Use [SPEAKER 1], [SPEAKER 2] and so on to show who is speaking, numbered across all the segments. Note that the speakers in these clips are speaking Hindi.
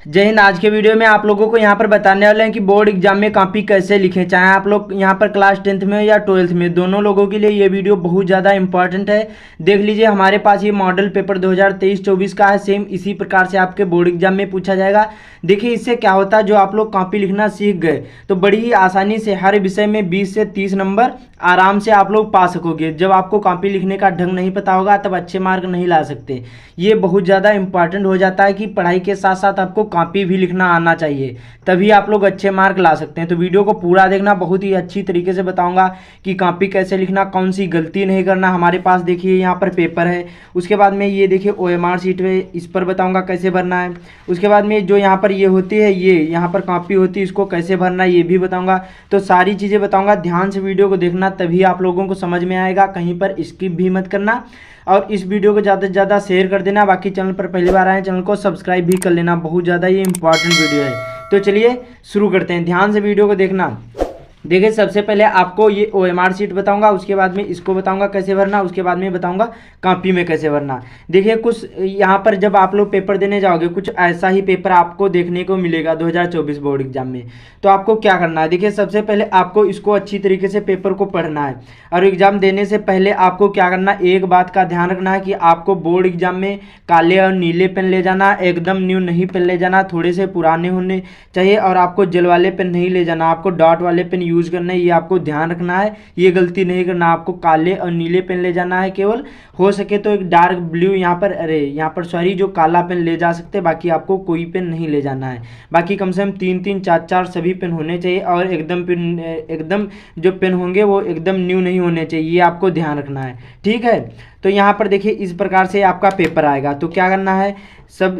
[SPEAKER 1] जय हिंद। आज के वीडियो में आप लोगों को यहाँ पर बताने वाले हैं कि बोर्ड एग्जाम में कॉपी कैसे लिखें, चाहे आप लोग यहाँ पर क्लास 10th में या 12th में, दोनों लोगों के लिए ये वीडियो बहुत ज़्यादा इंपॉर्टेंट है। देख लीजिए, हमारे पास ये मॉडल पेपर 2023-24 का है। सेम इसी प्रकार से आपके बोर्ड एग्जाम में पूछा जाएगा। देखिए, इससे क्या होता है, जो आप लोग कॉपी लिखना सीख गए तो बड़ी ही आसानी से हर विषय में 20 से 30 नंबर आराम से आप लोग पा सकोगे। जब आपको कॉपी लिखने का ढंग नहीं पता होगा तब अच्छे मार्क नहीं ला सकते। ये बहुत ज़्यादा इंपॉर्टेंट हो जाता है कि पढ़ाई के साथ साथ आपको कॉपी भी लिखना आना चाहिए, तभी आप लोग अच्छे मार्क ला सकते हैं। तो वीडियो को पूरा देखना, बहुत ही अच्छी तरीके से बताऊंगा कि कॉपी कैसे लिखना, कौन सी गलती नहीं करना। हमारे पास देखिए यहाँ पर पेपर है, उसके बाद में ये देखिए OMR शीट है, इस पर बताऊंगा कैसे भरना है। उसके बाद में जो यहाँ पर ये होती है, ये यहाँ पर कॉपी होती है, इसको कैसे भरना है ये भी बताऊँगा। तो सारी चीज़ें बताऊँगा, ध्यान से वीडियो को देखना, तभी आप लोगों को समझ में आएगा। कहीं पर स्किप भी मत करना और इस वीडियो को ज़्यादा से ज़्यादा शेयर कर देना। बाकी चैनल पर पहली बार आए, चैनल को सब्सक्राइब भी कर लेना, बहुत ज़्यादा ये इंपॉर्टेंट वीडियो है। तो चलिए शुरू करते हैं, ध्यान से वीडियो को देखना। देखिए, सबसे पहले आपको ये OMR शीट बताऊंगा, उसके बाद में इसको बताऊंगा कैसे भरना, उसके बाद में बताऊंगा कॉपी में कैसे भरना। देखिए, कुछ यहाँ पर जब आप लोग पेपर देने जाओगे, कुछ ऐसा ही पेपर आपको देखने को मिलेगा 2024 बोर्ड एग्जाम में। तो आपको क्या करना है, देखिए सबसे पहले आपको इसको अच्छी तरीके से पेपर को पढ़ना है। और एग्जाम देने से पहले आपको क्या करना है, एक बात का ध्यान रखना है कि आपको बोर्ड एग्जाम में काले और नीले पेन ले जाना, एकदम न्यू नहीं पेन ले जाना, थोड़े से पुराने होने चाहिए। और आपको जेल वाले पेन नहीं ले जाना, आपको डॉट वाले पेन यूज़ करना है, ये आपको ध्यान रखना है। ये गलती नहीं करना, आपको काले और नीले पेन ले जाना है। केवल हो सके तो एक डार्क ब्लू यहाँ पर सॉरी जो काला पेन ले जा सकते हैं, बाकी आपको कोई पेन नहीं ले जाना है। बाकी कम से कम 3-3 4-4 सभी पेन होने चाहिए। और एकदम जो पेन होंगे वो एकदम न्यू नहीं होने चाहिए, ये आपको ध्यान रखना है, ठीक है। तो यहाँ पर देखिए इस प्रकार से आपका पेपर आएगा। तो क्या करना है, सब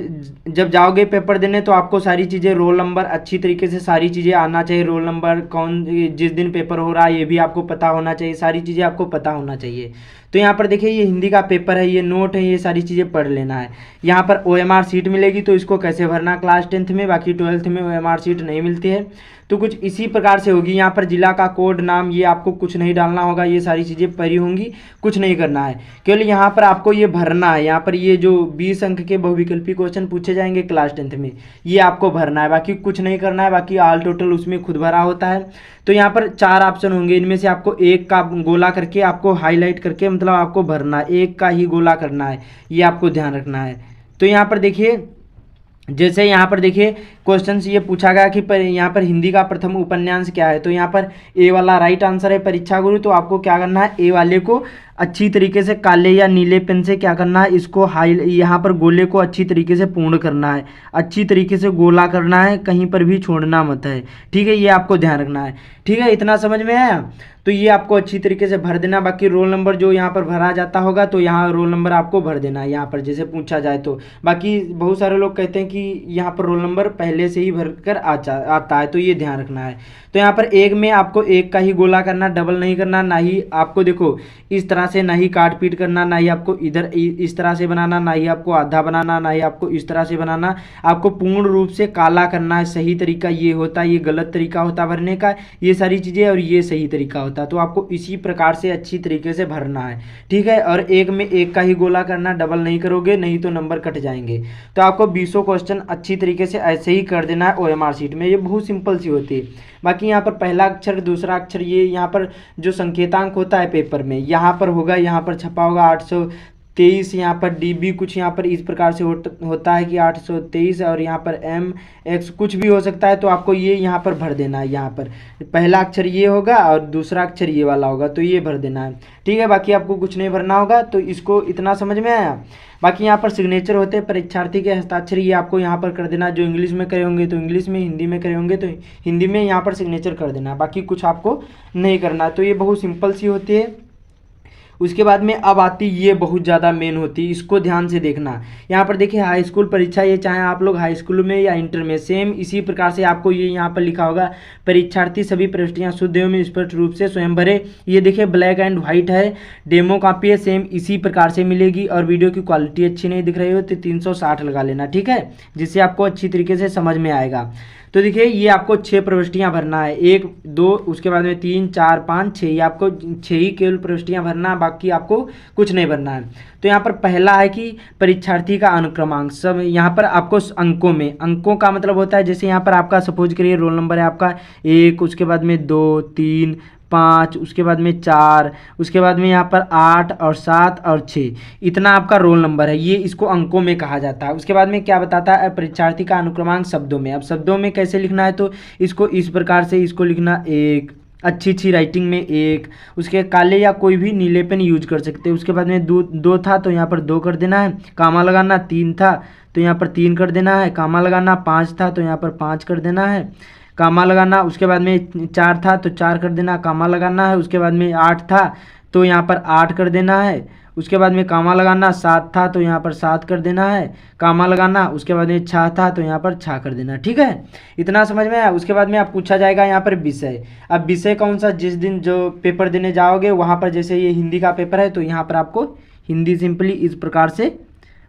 [SPEAKER 1] जब जाओगे पेपर देने तो आपको सारी चीज़ें, रोल नंबर अच्छी तरीके से सारी चीज़ें आना चाहिए। रोल नंबर कौन, जिस दिन पेपर हो रहा है ये भी आपको पता होना चाहिए, सारी चीज़ें आपको पता होना चाहिए। तो यहाँ पर देखिए, ये हिंदी का पेपर है, ये नोट है, ये सारी चीज़ें पढ़ लेना है। यहाँ पर OMR शीट मिलेगी, तो इसको कैसे भरना क्लास 10th में, बाकी 12th में OMR शीट नहीं मिलती है। तो कुछ इसी प्रकार से होगी। यहाँ पर जिला का कोड, नाम, ये आपको कुछ नहीं डालना होगा, ये सारी चीज़ें पढ़ी होंगी, कुछ नहीं करना है। केवल यहाँ पर आपको ये भरना है। यहाँ पर ये जो 20 अंक के बहुविकल्पी क्वेश्चन पूछे जाएंगे क्लास 10th में, ये आपको भरना है, बाकी कुछ नहीं करना है। बाकी ऑल टोटल उसमें खुद भरा होता है। तो यहाँ पर 4 ऑप्शन होंगे, इनमें से आपको एक का गोला करके आपको हाईलाइट करके मतलब आपको भरना है, एक का ही गोला करना है, ये आपको ध्यान रखना है। तो यहाँ पर देखिए, जैसे यहाँ पर देखिए क्वेश्चन ये पूछा गया कि यहाँ पर हिंदी का प्रथम उपन्यास क्या है, तो यहाँ पर ए वाला राइट आंसर है परीक्षा गुरु। तो आपको क्या करना है, ए वाले को अच्छी तरीके से काले या नीले पेन से क्या करना है, इसको यहाँ पर गोले को अच्छी तरीके से पूर्ण करना है, अच्छी तरीके से गोला करना है, कहीं पर भी छोड़ना मत है, ठीक है। ये आपको ध्यान रखना है, ठीक है। इतना समझ में आया? तो ये आपको अच्छी तरीके से भर देना। बाकी रोल नंबर जो यहाँ पर भरा जाता होगा, तो यहाँ रोल नंबर आपको भर देना है, यहाँ पर जैसे पूछा जाए तो। बाकी बहुत सारे लोग कहते हैं कि यहाँ पर रोल नंबर पहले से ही भर कर आता है, तो ये ध्यान रखना है। तो यहाँ पर एक में आपको एक का ही गोला करना, डबल नहीं करना, ना ही आपको देखो इस तरह से, ना ही काट पीट करना, ना ही आपको इधर इस तरह से बनाना, ना ही आपको आधा बनाना, ना ही आपको इस तरह से बनाना। आपको पूर्ण रूप से काला करना है। सही तरीका ये होता है, ये गलत तरीका होता है भरने का, ये सारी चीज़ें, और ये सही तरीका होता है। तो आपको इसी प्रकार से अच्छी तरीके से भरना है, ठीक है। और एक में एक का ही गोला करना, डबल नहीं करोगे, नहीं तो नंबर कट जाएंगे। तो आपको 20 क्वेश्चन अच्छी तरीके से ऐसे ही कर देना है OMR शीट में, ये बहुत सिंपल सी होती है। बाकी यहाँ पर पहला अक्षर, दूसरा अक्षर, ये यहाँ पर जो संकेतांक होता है पेपर में, यहाँ पर होगा, यहाँ पर छपा होगा 823, यहाँ पर DB कुछ यहाँ पर इस प्रकार से होता है कि 823, और यहाँ पर MX कुछ भी हो सकता है। तो आपको ये यहाँ पर भर देना है। यहाँ पर पहला अक्षर ये होगा और दूसरा अक्षर ये वाला होगा, तो ये भर देना है, ठीक है। बाकी आपको कुछ नहीं भरना होगा। तो इसको इतना समझ में आया? बाकी यहाँ पर सिग्नेचर होते हैं परीक्षार्थी के हस्ताक्षर, ये आपको यहाँ पर कर देना। जो इंग्लिश में करे होंगे तो इंग्लिश में, हिंदी में करे होंगे तो हिंदी में यहाँ पर सिग्नेचर कर देना। बाकी कुछ आपको नहीं करना। तो ये बहुत सिंपल सी होती है। उसके बाद में अब आती ये बहुत ज़्यादा मेन होती है, इसको ध्यान से देखना। यहाँ पर देखिए हाई स्कूल परीक्षा, ये चाहे आप लोग हाई स्कूल में या इंटर में, सेम इसी प्रकार से आपको ये यहाँ पर लिखा होगा, परीक्षार्थी सभी प्रविष्टियाँ शुद्ध एवं स्पष्ट रूप से स्वयं भरे। ये देखिए ब्लैक एंड व्हाइट है, डेमो कॉपी है, सेम इसी प्रकार से मिलेगी। और वीडियो की क्वालिटी अच्छी नहीं दिख रही हो तो 360 लगा लेना, ठीक है, जिससे आपको अच्छी तरीके से समझ में आएगा। तो देखिए ये आपको 6 प्रविष्टियां भरना है, 1 2 उसके बाद में 3 4 5 6, ये आपको 6 ही केवल प्रविष्टियां भरना है, बाकी आपको कुछ नहीं भरना है। तो यहाँ पर पहला है कि परीक्षार्थी का अनुक्रमांक, सब यहाँ पर आपको अंकों में, अंकों का मतलब होता है जैसे यहाँ पर आपका सपोज करिए रोल नंबर है आपका 1, उसके बाद में 2 3 5, उसके बाद में 4, उसके बाद में यहाँ पर 8 और 7 और 6, इतना आपका रोल नंबर है, ये इसको अंकों में कहा जाता है। उसके बाद में क्या बताता है, परीक्षार्थी का अनुक्रमांक शब्दों में। अब शब्दों में कैसे लिखना है, तो इसको इस प्रकार से इसको लिखना 1, अच्छी राइटिंग में 1, उसके काले या कोई भी नीले पेन यूज कर सकते हैं। उसके बाद में 2 था तो यहाँ पर 2 कर देना है, कामा लगाना, 3 था तो यहाँ पर 3 कर देना है, कामा लगाना, 5 था तो यहाँ पर 5 कर देना है, कामा लगाना, उसके बाद में 4 था तो 4 कर देना, कामा लगाना है, उसके बाद में 8 था तो यहाँ पर 8 कर देना है, उसके बाद में कामा लगाना, 7 था तो यहाँ पर 7 कर देना है, कामा लगाना, उसके बाद में 6 था तो यहाँ पर 6 कर देना। ठीक है, इतना समझ में आया। उसके बाद में आप पूछा जाएगा यहाँ पर विषय। अब विषय कौन सा, जिस दिन जो पेपर देने जाओगे वहाँ पर, जैसे ये हिंदी का पेपर है तो यहाँ पर आपको हिंदी सिंपली इस प्रकार से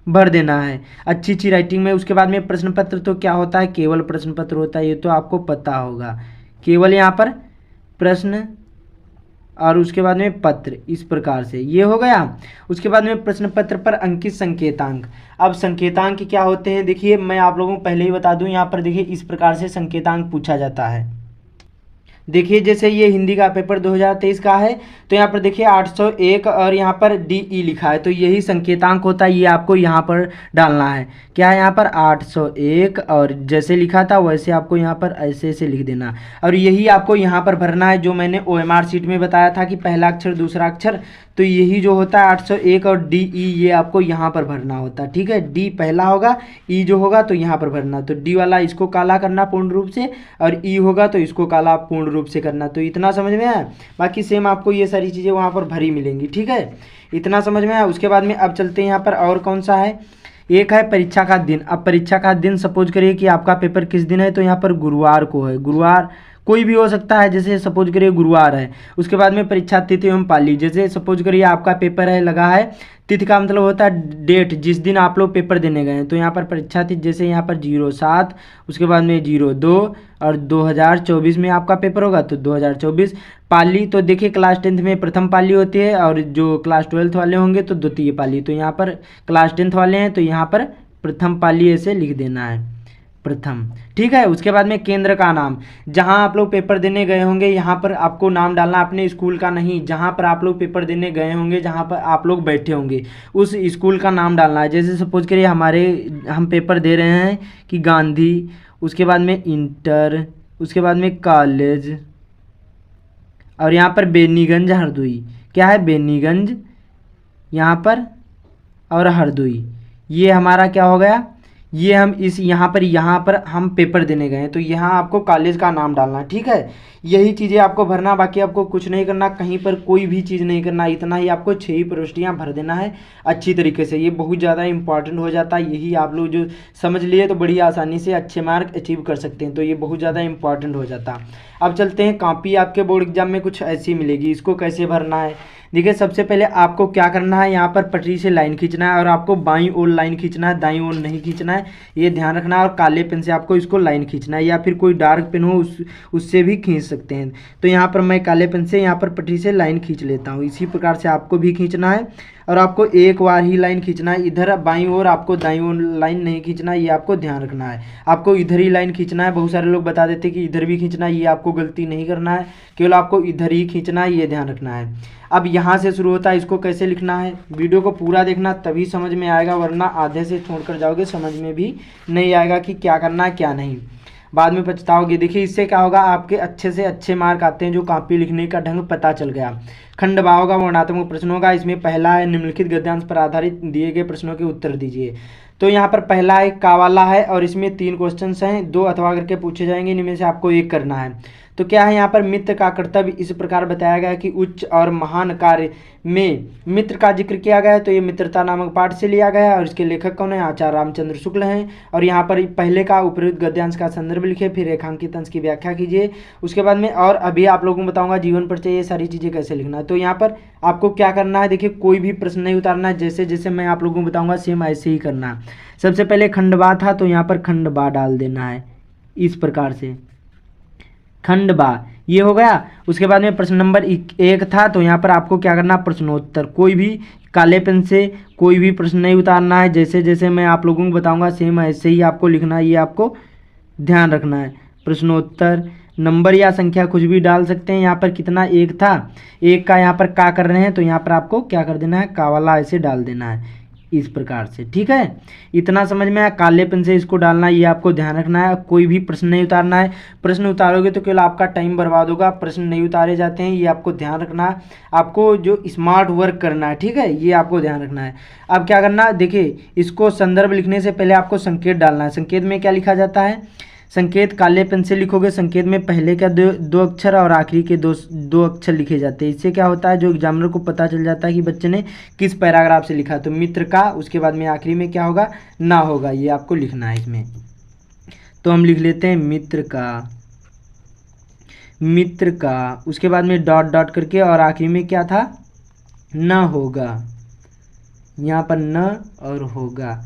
[SPEAKER 1] भर देना है, अच्छी राइटिंग में। उसके बाद में प्रश्न पत्र तो क्या होता है, केवल प्रश्न पत्र होता है, ये तो आपको पता होगा, केवल यहाँ पर प्रश्न और उसके बाद में पत्र, इस प्रकार से ये हो गया। उसके बाद में प्रश्न पत्र पर अंकित संकेतांक। अब संकेतांक क्या होते हैं, देखिए मैं आप लोगों को पहले ही बता दूं, यहाँ पर देखिए इस प्रकार से संकेतांक पूछा जाता है। देखिए जैसे ये हिंदी का पेपर 2023 का है तो यहाँ पर देखिए 801 और यहाँ पर DE लिखा है, तो यही संकेतांक होता है, ये आपको यहाँ पर डालना है। क्या है यहाँ पर 801 और जैसे लिखा था वैसे आपको यहाँ पर ऐसे ऐसे लिख देना, और यही आपको यहाँ पर भरना है जो मैंने OMR शीट में बताया था कि पहला अक्षर दूसरा अक्षर, तो यही जो होता है 801 और DE ये आपको यहाँ पर भरना होता है। ठीक है, D पहला होगा, E जो होगा तो यहाँ पर भरना, तो D वाला इसको काला करना पूर्ण रूप से, और E होगा तो इसको काला पूर्ण रूप से करना। तो इतना समझ में आया, बाकी सेम आपको ये सारी चीज़ें वहाँ पर भरी मिलेंगी। ठीक है, इतना समझ में आया। उसके बाद में अब चलते हैं यहाँ पर और कौन सा है, एक है परीक्षा का दिन। अब परीक्षा का दिन सपोज करिए कि आपका पेपर किस दिन है, तो यहाँ पर गुरुवार को है, गुरुवार कोई भी हो सकता है, जैसे सपोज करिए गुरुवार है। उसके बाद में परीक्षा तिथि एवं पाली, जैसे सपोज करिए आपका पेपर है लगा है, तिथि का मतलब होता है डेट, जिस दिन आप लोग पेपर देने गए हैं, तो यहाँ पर परीक्षा तिथि जैसे यहाँ पर 07, उसके बाद में 02 और 2024 में आपका पेपर होगा तो 2024। पाली तो देखिए क्लास 10th में प्रथम पाली होती है, और जो क्लास 12th वाले होंगे तो द्वितीय पाली, तो यहाँ पर क्लास 10th वाले हैं तो यहाँ पर प्रथम पाली ऐसे लिख देना है, प्रथम। ठीक है, उसके बाद में केंद्र का नाम, जहां आप लोग पेपर देने गए होंगे यहाँ पर आपको नाम डालना, अपने स्कूल का नहीं, जहां पर आप लोग पेपर देने गए होंगे, जहां पर आप लोग बैठे होंगे उस स्कूल का नाम डालना है। जैसे सपोज करिए हम पेपर दे रहे हैं कि गांधी, उसके बाद में इंटर, उसके बाद में कॉलेज, और यहाँ पर बेनीगंज हरदोई, क्या है बेनीगंज यहाँ पर और हरदोई, ये हमारा क्या हो गया, ये हम इस यहाँ पर हम पेपर देने गए हैं तो यहाँ आपको कॉलेज का नाम डालना है। ठीक है, यही चीज़ें आपको भरना, बाकी आपको कुछ नहीं करना, कहीं पर कोई भी चीज़ नहीं करना, इतना ही आपको 6 ही प्रविष्टियाँ भर देना है अच्छी तरीके से। ये बहुत ज़्यादा इंपॉर्टेंट हो जाता है, यही आप लोग जो समझ लिए तो बड़ी आसानी से अच्छे मार्क अचीव कर सकते हैं, तो ये बहुत ज़्यादा इंपॉर्टेंट हो जाता। अब चलते हैं, कॉपी आपके बोर्ड एग्जाम में कुछ ऐसी मिलेगी, इसको कैसे भरना है। देखिए सबसे पहले आपको क्या करना है, यहाँ पर पटरी से लाइन खींचना है, और आपको बाईं ओर लाइन खींचना है, दाईं ओर नहीं खींचना है, ये ध्यान रखना है। और काले पेन से आपको इसको लाइन खींचना है, या फिर कोई डार्क पेन हो उससे भी खींच सकते हैं। तो यहाँ पर मैं काले पेन से यहाँ पर पटरी से लाइन खींच लेता हूँ, इसी प्रकार से आपको भी खींचना है, और आपको एक बार ही लाइन खींचना है। इधर बाईं ओर आपको दाईं ओर लाइन नहीं खींचना है, ये आपको ध्यान रखना है, आपको इधर ही लाइन खींचना है। बहुत सारे लोग बता देते हैं कि इधर भी खींचना है, ये आपको गलती नहीं करना है, केवल आपको इधर ही खींचना है, ये ध्यान रखना है। अब यहाँ से शुरू होता है, इसको कैसे लिखना है, वीडियो को पूरा देखना तभी समझ में आएगा, वरना आधे से छोड़कर जाओगे समझ में भी नहीं आएगा कि क्या करना है क्या नहीं, बाद में पछताओगे। देखिए इससे क्या होगा, आपके अच्छे से अच्छे मार्क आते हैं, जो कॉपी लिखने का ढंग पता चल गया। खंड बा होगा, वर्णात्मक प्रश्न होगा, इसमें पहला है निम्नलिखित गद्यांश पर आधारित दिए गए प्रश्नों के उत्तर दीजिए। तो यहाँ पर पहला है का वाला है, और इसमें 3 क्वेश्चन हैं, 2 अथवा करके पूछे जाएंगे, इनमें से आपको एक करना है। तो क्या है यहाँ पर, मित्र का कर्तव्य इस प्रकार बताया गया कि उच्च और महान कार्य में मित्र का जिक्र किया गया है। तो ये मित्रता नामक पाठ से लिया गया है, और इसके लेखक कौन है, आचार्य रामचंद्र शुक्ल हैं। और यहाँ पर पहले का उपयुक्त गद्यांश का संदर्भ लिखे, फिर रेखांकित अंश की व्याख्या कीजिए। उसके बाद में और अभी आप लोगों को बताऊंगा जीवन परिचय, ये सारी चीज़ें कैसे लिखना है। तो यहाँ पर आपको क्या करना है, देखिए कोई भी प्रश्न नहीं उतारना है, जैसे जैसे मैं आप लोगों को बताऊँगा सेम ऐसे ही करना है। सबसे पहले खंडवा था तो यहाँ पर खंडवा डाल देना है, इस प्रकार से। खंड बा ये हो गया। उसके बाद में प्रश्न नंबर 1 था, तो यहाँ पर आपको क्या करना, प्रश्नोत्तर। कोई भी काले पेन से कोई भी प्रश्न नहीं उतारना है, जैसे जैसे मैं आप लोगों को बताऊंगा सेम ऐसे ही आपको लिखना है, ये आपको ध्यान रखना है। प्रश्नोत्तर नंबर या संख्या कुछ भी डाल सकते हैं। यहाँ पर कितना 1 था, 1 का यहाँ पर का कर रहे हैं, तो यहाँ पर आपको क्या कर देना है, का वाला ऐसे डाल देना है इस प्रकार से। ठीक है, इतना समझ में आया। काले पेन से इसको डालना है, ये आपको ध्यान रखना है। कोई भी प्रश्न नहीं उतारना है, प्रश्न उतारोगे तो केवल आपका टाइम बर्बाद होगा। प्रश्न नहीं उतारे जाते हैं, ये आपको ध्यान रखना है। आपको जो स्मार्ट वर्क करना है, ठीक है, ये आपको ध्यान रखना है। अब क्या करना है, देखिए इसको संदर्भ लिखने से पहले आपको संकेत डालना है। संकेत में क्या लिखा जाता है, संकेत काले पेन से लिखोगे, संकेत में पहले का दो अक्षर और आखिरी के दो अक्षर लिखे जाते हैं। इससे क्या होता है, जो एग्जामिनर को पता चल जाता है कि बच्चे ने किस पैराग्राफ से लिखा। तो मित्र का, उसके बाद में आखिरी में क्या होगा, ना होगा, ये आपको लिखना है इसमें। तो हम लिख लेते हैं मित्र का, मित्र का, उसके बाद में डॉट डॉट करके, और आखिरी में क्या था, ना होगा, यहाँ पर न और होगा,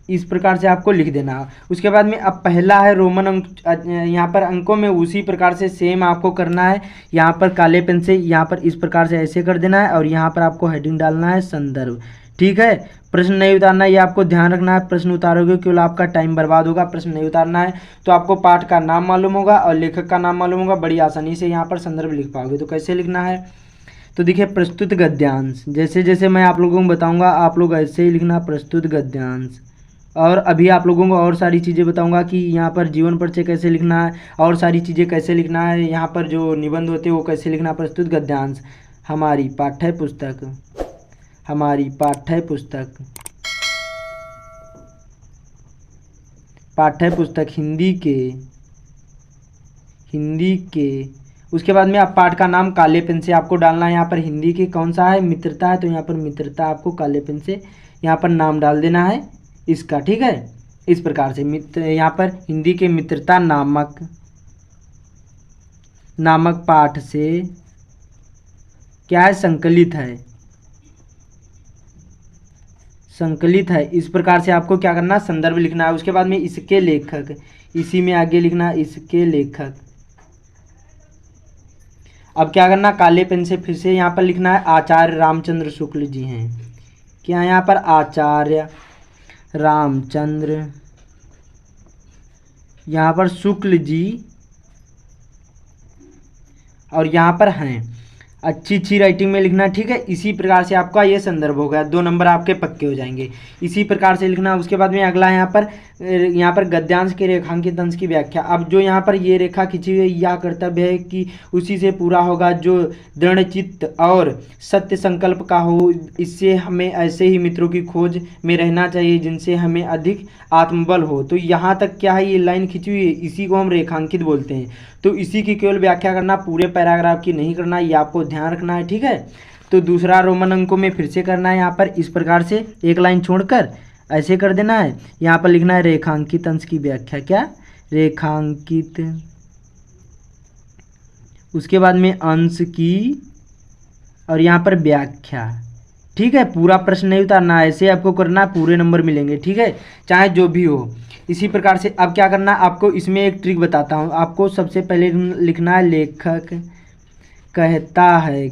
[SPEAKER 1] इस प्रकार से आपको लिख देना। उसके बाद में अब पहला है रोमन अंक, यहाँ पर अंकों में उसी प्रकार से सेम आपको करना है। यहाँ पर काले पेन से यहाँ पर इस प्रकार से ऐसे कर देना है, और यहाँ पर आपको हेडिंग डालना है संदर्भ। ठीक है, प्रश्न नहीं उतारना है, ये आपको ध्यान रखना है। प्रश्न उतारोगे केवल आपका टाइम बर्बाद होगा। प्रश्न नहीं उतारना है तो आपको पाठ का नाम मालूम होगा और लेखक का नाम मालूम होगा, बड़ी आसानी से यहाँ पर संदर्भ लिख पाओगे। तो कैसे लिखना है, तो देखिए प्रस्तुत गद्यांश, जैसे जैसे मैं आप लोगों को बताऊँगा आप लोग ऐसे ही लिखना, प्रस्तुत गद्यांश। और अभी आप लोगों को और सारी चीज़ें बताऊंगा कि यहाँ पर जीवन परिचय कैसे लिखना है, और सारी चीज़ें कैसे लिखना है, यहाँ पर जो निबंध होते हैं वो कैसे लिखना। प्रस्तुत गद्यांश हमारी पाठ्य पुस्तक, हमारी पाठ्य पुस्तक, पाठ्य पुस्तक हिंदी के। उसके बाद में आप पाठ का नाम काले पेन से आपको डालना है। यहाँ पर हिंदी के कौन सा है, मित्रता है, तो यहाँ पर मित्रता आपको काले पेन से यहाँ पर नाम डाल देना है इसका। ठीक है, इस प्रकार से मित्र, यहाँ पर हिंदी के मित्रता नामक पाठ से क्या है, संकलित है, इस प्रकार से आपको क्या करना, संदर्भ लिखना है। उसके बाद में इसके लेखक, इसी में आगे लिखना इसके लेखक। अब क्या करना, काले पेन से फिर से यहाँ पर लिखना है आचार्य रामचंद्र शुक्ल जी हैं। क्या यहाँ पर आचार्य रामचंद्र, यहाँ पर शुक्ल जी, और यहाँ पर हैं। अच्छी राइटिंग में लिखना, ठीक है। इसी प्रकार से आपका ये संदर्भ हो गया, 2 नंबर आपके पक्के हो जाएंगे। इसी प्रकार से लिखना। उसके बाद में अगला है यहाँ पर गद्यांश के रेखांकित अंश की व्याख्या। अब जो यहाँ पर ये रेखा खींची हुई है, यह कर्तव्य है कि उसी से पूरा होगा जो दृढ़चित्त और सत्य संकल्प का हो। इससे हमें ऐसे ही मित्रों की खोज में रहना चाहिए जिनसे हमें अधिक आत्मबल हो। तो यहाँ तक क्या है, ये लाइन खींची हुई है, इसी को हम रेखांकित बोलते हैं। तो इसी की केवल व्याख्या करना, पूरे पैराग्राफ की नहीं करना, ये आपको ध्यान रखना है। ठीक है, तो दूसरा रोमन अंकों में फिर से करना है। यहाँ पर इस प्रकार से एक लाइन छोड़कर ऐसे कर देना है। यहाँ पर लिखना है रेखांकित अंश की व्याख्या। क्या, रेखांकित, उसके बाद में अंश की, और यहाँ पर व्याख्या। ठीक है, पूरा प्रश्न नहीं उतारना, ऐसे आपको करना, पूरे नंबर मिलेंगे। ठीक है, चाहे जो भी हो। इसी प्रकार से अब क्या करना, आपको इसमें एक ट्रिक बताता हूँ। आपको सबसे पहले लिखना है लेखक कहता है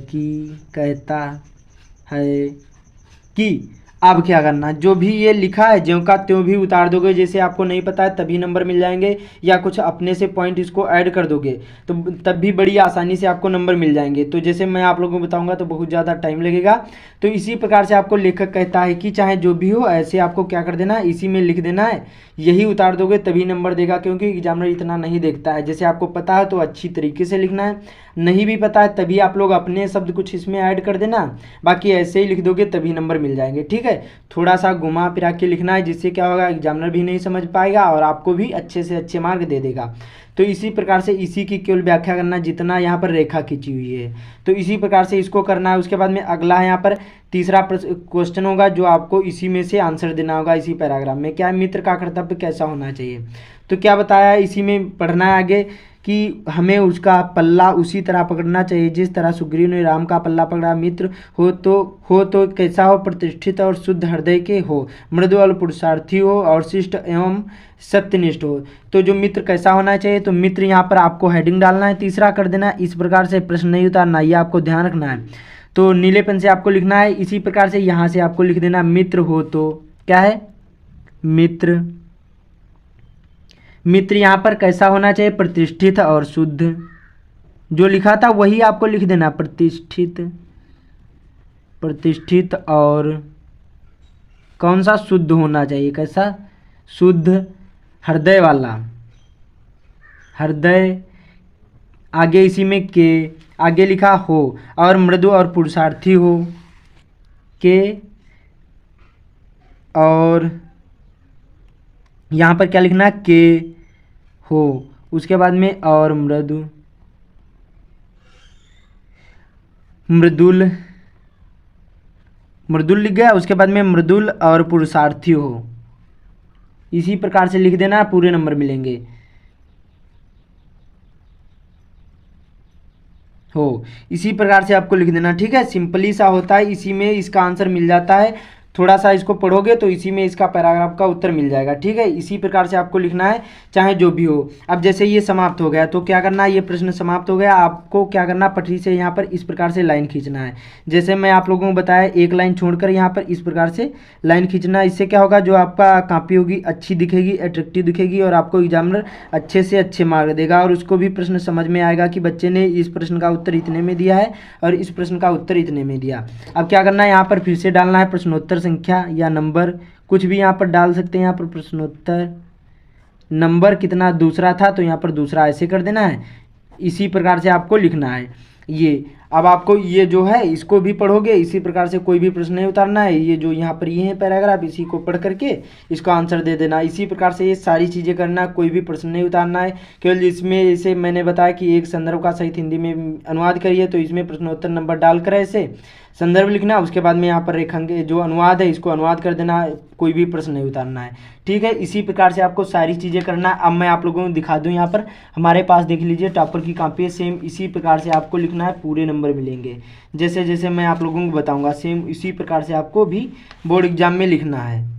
[SPEAKER 1] कि। अब क्या करना, जो भी ये लिखा है ज्यों का त्यों भी उतार दोगे। जैसे आपको नहीं पता है तभी नंबर मिल जाएंगे, या कुछ अपने से पॉइंट इसको ऐड कर दोगे तो तब भी बड़ी आसानी से आपको नंबर मिल जाएंगे। तो जैसे मैं आप लोगों को बताऊंगा तो बहुत ज़्यादा टाइम लगेगा। तो इसी प्रकार से आपको लेखक कहता है कि चाहे जो भी हो, ऐसे आपको क्या कर देना है, इसी में लिख देना है। यही उतार दोगे तभी नंबर देगा, क्योंकि एग्जामिनर इतना नहीं देखता है। जैसे आपको पता है तो अच्छी तरीके से लिखना है, नहीं भी पता है तभी आप लोग अपने शब्द कुछ इसमें ऐड कर देना, बाकी ऐसे ही लिख दोगे तभी नंबर मिल जाएंगे। ठीक है, थोड़ा सा घुमा फिरा के लिखना है, जिससे क्या होगा, एग्जामिनर भी नहीं समझ पाएगा और आपको भी अच्छे से अच्छे मार्क दे देगा। तो इसी प्रकार से इसी की केवल व्याख्या करना, जितना यहाँ पर रेखा खींची हुई है, तो इसी प्रकार से इसको करना है। उसके बाद में अगला है यहाँ पर तीसरा क्वेश्चन होगा, जो आपको इसी में से आंसर देना होगा। इसी पैराग्राफ में क्या है, मित्र का कर्तव्य कैसा होना चाहिए। तो क्या बताया, इसी में पढ़ना है आगे कि हमें उसका पल्ला उसी तरह पकड़ना चाहिए जिस तरह सुग्रीव ने राम का पल्ला पकड़ा। मित्र हो तो कैसा हो, प्रतिष्ठित और शुद्ध हृदय के हो, मृदु और पुरुषार्थी हो और शिष्ट एवं सत्यनिष्ठ हो। तो जो मित्र कैसा होना चाहिए, तो मित्र यहाँ पर आपको हेडिंग डालना है, तीसरा कर देना है। इस प्रकार से प्रश्न नहीं उतारना, ये आपको ध्यान रखना है। तो नीले पेन से आपको लिखना है। इसी प्रकार से यहाँ से आपको लिख देना मित्र हो तो क्या है, मित्र। मित्र यहाँ पर कैसा होना चाहिए, प्रतिष्ठित और शुद्ध। जो लिखा था वही आपको लिख देना, प्रतिष्ठित और कौन सा, शुद्ध होना चाहिए। कैसा, शुद्ध, हृदय वाला, हृदय। आगे इसी में के आगे लिखा हो और मृदु और पुरुषार्थी हो के, और यहाँ पर क्या लिखना, के हो। उसके बाद में और मृदुल लिख गया। उसके बाद में मृदुल और पुरुषार्थी हो। इसी प्रकार से लिख देना, पूरे नंबर मिलेंगे। हो इसी प्रकार से आपको लिख देना, ठीक है। सिंपली सा होता है, इसी में इसका आंसर मिल जाता है। थोड़ा सा इसको पढ़ोगे तो इसी में इसका पैराग्राफ का उत्तर मिल जाएगा, ठीक है। इसी प्रकार से आपको लिखना है, चाहे जो भी हो। अब जैसे ये समाप्त हो गया तो क्या करना है, ये प्रश्न समाप्त हो गया। आपको क्या करना, पटरी से यहाँ पर इस प्रकार से लाइन खींचना है। जैसे मैं आप लोगों को बताया, एक लाइन छोड़कर यहाँ पर इस प्रकार से लाइन खींचना। इससे क्या होगा, जो आपका कॉपी होगी अच्छी दिखेगी, अट्रैक्टिव दिखेगी और आपको एग्जामिनर अच्छे से अच्छे मार्क देगा और उसको भी प्रश्न समझ में आएगा कि बच्चे ने इस प्रश्न का उत्तर इतने में दिया है और इस प्रश्न का उत्तर इतने में दिया। अब क्या करना है, यहाँ पर फिर से डालना है प्रश्नोत्तर संख्या या नंबर, कुछ भी यहाँ पर डाल सकते हैं। यहाँ पर प्रश्नोत्तर नंबर कितना दूसरा था तो यहाँ पर दूसरा ऐसे कर देना है। इसी प्रकार से आपको लिखना है ये। अब आपको ये जो है इसको भी पढ़ोगे, इसी प्रकार से कोई भी प्रश्न नहीं उतारना है। ये जो यहाँ पर ये है पैराग्राफ, इसी को पढ़ करके इसको आंसर दे देना। इसी प्रकार से ये सारी चीज़ें करना, कोई भी प्रश्न नहीं उतारना है। केवल इसमें इसे मैंने बताया कि एक संदर्भ का सहित हिंदी में अनुवाद करिए, तो इसमें प्रश्नोत्तर नंबर डालकर ऐसे संदर्भ लिखना। उसके बाद में यहाँ पर रेखांकित जो अनुवाद है इसको अनुवाद कर देना, कोई भी प्रश्न नहीं उतारना है, ठीक है। इसी प्रकार से आपको सारी चीज़ें करना है। अब मैं आप लोगों को दिखा दूँ, यहाँ पर हमारे पास देख लीजिए टॉपर की कॉपी है, सेम इसी प्रकार से आपको लिखना है, पूरे नंबर मिलेंगे। जैसे जैसे मैं आप लोगों को बताऊंगा सेम इसी प्रकार से आपको भी बोर्ड एग्जाम में लिखना है।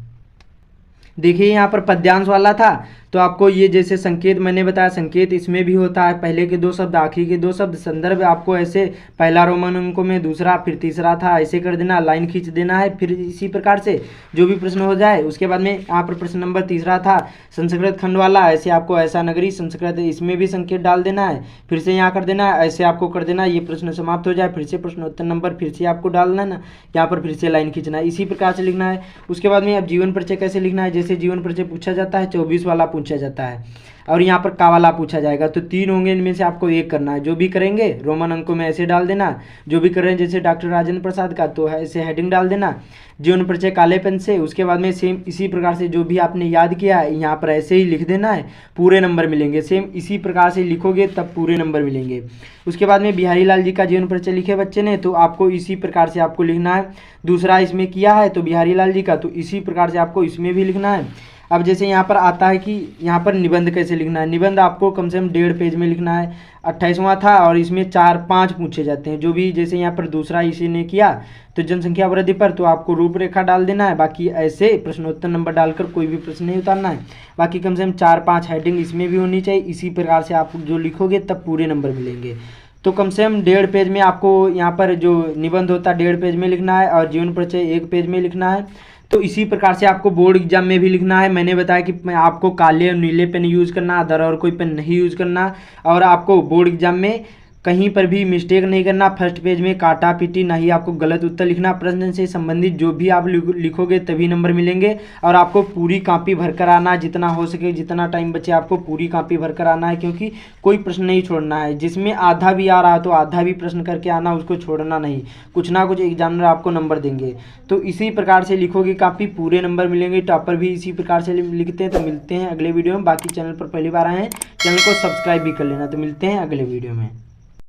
[SPEAKER 1] देखिए यहाँ पर पद्यांश वाला था तो आपको ये जैसे संकेत मैंने बताया, संकेत इसमें भी होता है। पहले के दो शब्द, आखिरी के दो शब्द, संदर्भ आपको ऐसे पहला रोमन अंकों में, दूसरा फिर तीसरा था, ऐसे कर देना, लाइन खींच देना है। फिर इसी प्रकार से जो भी प्रश्न हो जाए। उसके बाद में यहाँ पर प्रश्न नंबर तीसरा था संस्कृत खंड वाला, ऐसे आपको ऐसा नगरी संस्कृत, इसमें भी संकेत डाल देना है। फिर से यहाँ कर देना है, ऐसे आपको कर देना है। ये प्रश्न समाप्त हो जाए, फिर से प्रश्नोत्तर नंबर फिर से आपको डालना है ना, यहाँ पर फिर से लाइन खींचना है। इसी प्रकार से लिखना है। उसके बाद में अब जीवन परिचय कैसे लिखना है, जैसे जीवन परिचय पूछा जाता है 24 वाला पूछा जाता है और यहाँ पर का वाला पूछा जाएगा, तो तीन होंगे, इनमें से आपको एक करना है। जो भी करेंगे रोमन अंकों में ऐसे डाल देना। जो भी कर रहे हैं जैसे डॉक्टर राजेंद्र प्रसाद का, तो ऐसे हेडिंग डाल देना, जीवन परिचय काले पेन से। उसके बाद में सेम इसी प्रकार से जो भी आपने याद किया है यहाँ पर ऐसे ही लिख देना है, पूरे नंबर मिलेंगे। सेम इसी प्रकार से लिखोगे तब पूरे नंबर मिलेंगे। उसके बाद में बिहारी लाल जी का जीवन परिचय लिखे बच्चे ने, तो आपको इसी प्रकार से आपको लिखना है। दूसरा इसमें किया है तो बिहारी लाल जी का, तो इसी प्रकार से आपको इसमें भी लिखना है। अब जैसे यहाँ पर आता है कि यहाँ पर निबंध कैसे लिखना है। निबंध आपको कम से कम 1.5 पेज में लिखना है। 28वां था और इसमें 4-5 पूछे जाते हैं। जो भी जैसे यहाँ पर दूसरा इसी ने किया तो जनसंख्या वृद्धि पर, तो आपको रूपरेखा डाल देना है। बाकी ऐसे प्रश्नोत्तर नंबर डालकर कोई भी प्रश्न नहीं उतारना है। बाकी कम से कम 4-5 हेडिंग इसमें भी होनी चाहिए। इसी प्रकार से आप जो लिखोगे तब पूरे नंबर मिलेंगे। तो कम से कम 1.5 पेज में आपको यहाँ पर जो निबंध होता है 1.5 पेज में लिखना है और जीवन परिचय 1 पेज में लिखना है। तो इसी प्रकार से आपको बोर्ड एग्जाम में भी लिखना है। मैंने बताया कि आपको काले और नीले पेन यूज़ करना, अदर और कोई पेन नहीं यूज़ करना। और आपको बोर्ड एग्जाम में कहीं पर भी मिस्टेक नहीं करना। फर्स्ट पेज में काटा पीटी ना ही आपको गलत उत्तर लिखना। प्रश्न से संबंधित जो भी आप लिखोगे तभी नंबर मिलेंगे। और आपको पूरी कॉपी भरकर आना, जितना हो सके, जितना टाइम बचे आपको पूरी कॉपी भरकर आना है, क्योंकि कोई प्रश्न नहीं छोड़ना है। जिसमें आधा भी आ रहा है तो आधा भी प्रश्न करके आना, उसको छोड़ना नहीं। कुछ ना कुछ एग्जामिनर आपको नंबर देंगे। तो इसी प्रकार से लिखोगे कॉपी, पूरे नंबर मिलेंगे। टॉपर भी इसी प्रकार से लिखते हैं। तो मिलते हैं अगले वीडियो में। बाकी चैनल पर पहली बार आए हैं, चैनल को सब्सक्राइब भी कर लेना। तो मिलते हैं अगले वीडियो में।